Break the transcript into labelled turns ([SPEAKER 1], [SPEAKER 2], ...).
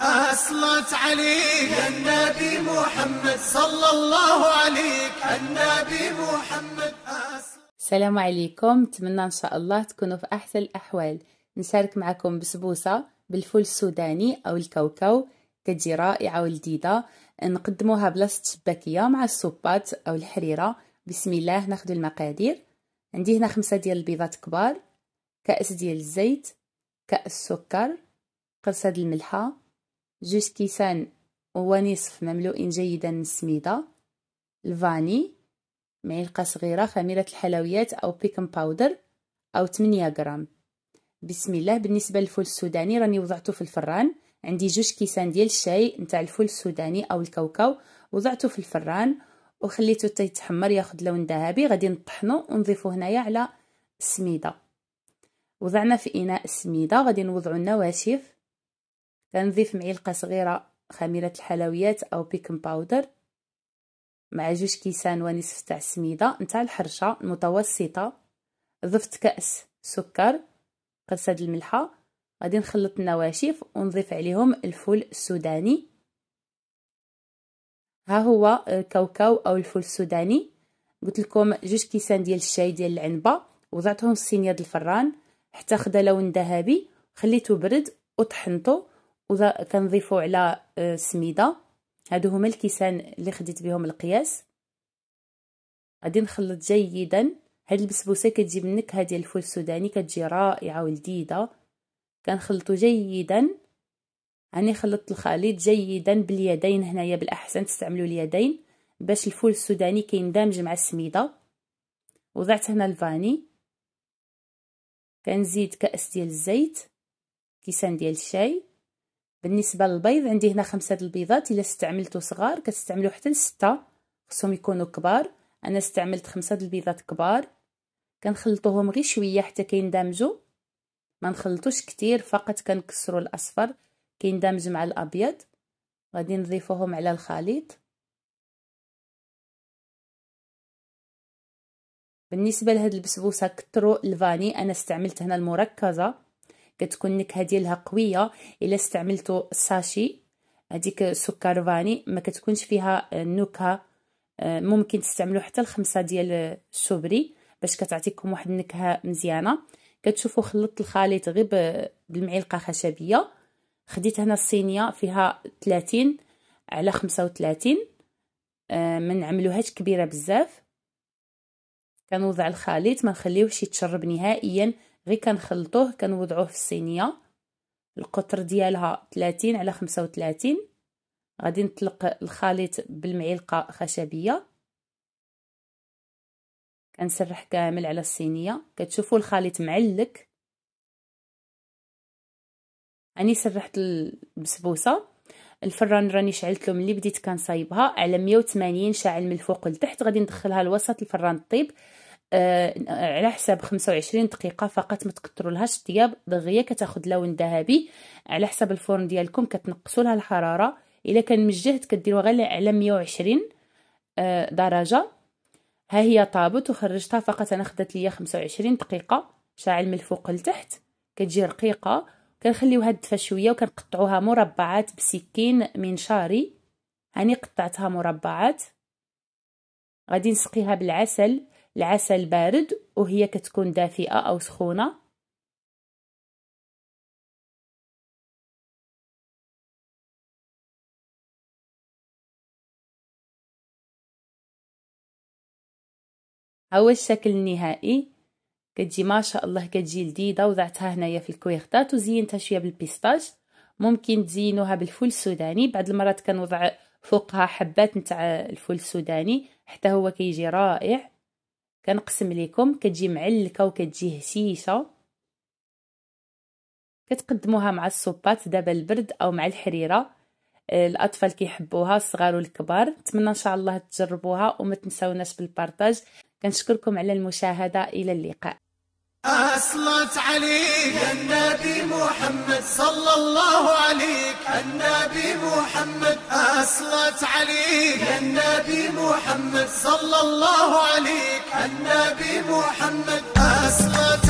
[SPEAKER 1] أصلت عليك النبي محمد صلى الله عليك النبي محمد
[SPEAKER 2] السلام عليكم. نتمنى ان شاء الله تكونوا في احسن الاحوال. نشارك معكم بسبوسه بالفول السوداني او الكاوكاو، كتجي رائعه ولذيذه. نقدموها بلاصه الشباكيه مع السوبات او الحريره. بسم الله. ناخذ المقادير. عندي هنا 5 ديال البيضات كبار، كأس ديال الزيت، كأس سكر، قرصه الملحه، 2 كيسان ونصف مملوئين جيدا من السميده، الفاني، معلقه صغيره خميره الحلويات او بيكن باودر او 8 غرام. بسم الله. بالنسبه للفول السوداني راني وضعته في الفران. عندي 2 كيسان ديال الشاي نتاع الفول السوداني او الكاوكاو، وضعته في الفران وخليته حتى يتحمر ياخذ لون ذهبي. غادي نطحنو ونضيفو هنايا على السميده. وضعنا في اناء السميده، غادي نوضعو النواشف. كنضيف معلقه صغيره خميره الحلويات او بيكن باودر مع 2 كيسان ونصف تاع السميده نتاع الحرشه المتوسطه. ضفت كأس سكر، قرصه الملحه. غادي نخلط النواشف ونضيف عليهم الفول السوداني. ها هو الكاوكاو او الفول السوداني. قلت لكم 2 كيسان ديال الشاي ديال العنبه، وضعتهم في الصينيه ديال الفران حتى خدا لون ذهبي، خليته برد وطحنته. كنضيفو على السميده. هادو هما الكيسان اللي خديت بهم القياس. غادي نخلط جيدا. هاد البسبوسه كتجيب النكهه ديال الفول السوداني، كتجي رائعه ولذيذه. كنخلطو جيدا. راني خلطت الخليط جيدا باليدين. هنايا بالاحسن تستعملوا اليدين باش الفول السوداني كيندمج مع السميده. وضعت هنا الفاني. كنزيد كأس ديال الزيت، كيسان ديال الشاي. بالنسبه للبيض عندي هنا 5 د البيضات. الا استعملتو صغار كتستعملوا حتى ل6، خصهم يكونوا كبار. انا استعملت 5 د البيضات كبار. كنخلطوهم غير شويه حتى كيندمجوا، ما نخلطوش كتير، فقط كنكسروا الاصفر كيندمج مع الابيض. غادي نضيفوهم على الخليط. بالنسبه لهاد البسبوسه كثروا الفاني. انا استعملت هنا المركزه، كتكون النكهه ديالها قويه. الا استعملتوا الساشي هذيك سكر فاني ما كتكونش فيها النكهه. ممكن تستعملوا حتى ال5 ديال الشوبري باش كتعطيكم واحد النكهه مزيانه. كتشوفوا خلطت الخليط غير بالمعلقه خشبيه. خديت هنا الصينيه فيها 30 على 35. ما نعملوهاش كبيره بزاف. كنوضع الخليط، ما نخليوهش يتشرب نهائيا، غير كنخلطوه. كنوضعوه في الصينيه. القطر ديالها 30 على 35. غادي نطلق الخليط بالمعلقه خشبيه. كنسرح كامل على الصينيه. كتشوفوا الخليط معلك. راني سرحت البسبوسه. الفران راني شعلت له ملي بديت كنصايبها على 180 شاعل من الفوق لتحت. غادي ندخلها لوسط الفران طيب على حساب 25 دقيقه فقط. ما تكثروا لهاش الطياب، دغيا كتاخذ لون ذهبي. على حساب الفرن ديالكم كتنقصوا لها الحراره. الا كان من جهد كديروها غير على 120 درجه. ها هي طابت وخرجتها. فقط انا خدات ليا 25 دقيقه شاعل من الفوق لتحت. كتجي رقيقه. كنخليوها تدفى شويه وكنقطعوها مربعات بسكين منشاري. هاني قطعتها مربعات. غادي نسقيها بالعسل، العسل بارد وهي كتكون دافئه او سخونه. ها هو الشكل النهائي. كتجي ما شاء الله، كتجي لذيذه. وضعتها هنايا في الكويختات وزينتها شويه بالبيستاش. ممكن تزينوها بالفول السوداني. بعض المرات كنوضع فوقها حبات نتاع الفول السوداني حتى هو كيجي رائع. كنقسم لكم. كتجي معلكه وكتجي هشيشه. كتقدموها مع السوبات دابا البرد او مع الحريره. الاطفال كيحبوها، الصغار والكبار. نتمنى ان شاء الله تجربوها وما تنساوناش بالبارطاج. كنشكركم على المشاهده. الى اللقاء.
[SPEAKER 1] أصلت عليك النبي محمد صلى الله عليك النبي محمد. أصلت عليك النبي محمد صلى الله عليك النبي محمد. أصلت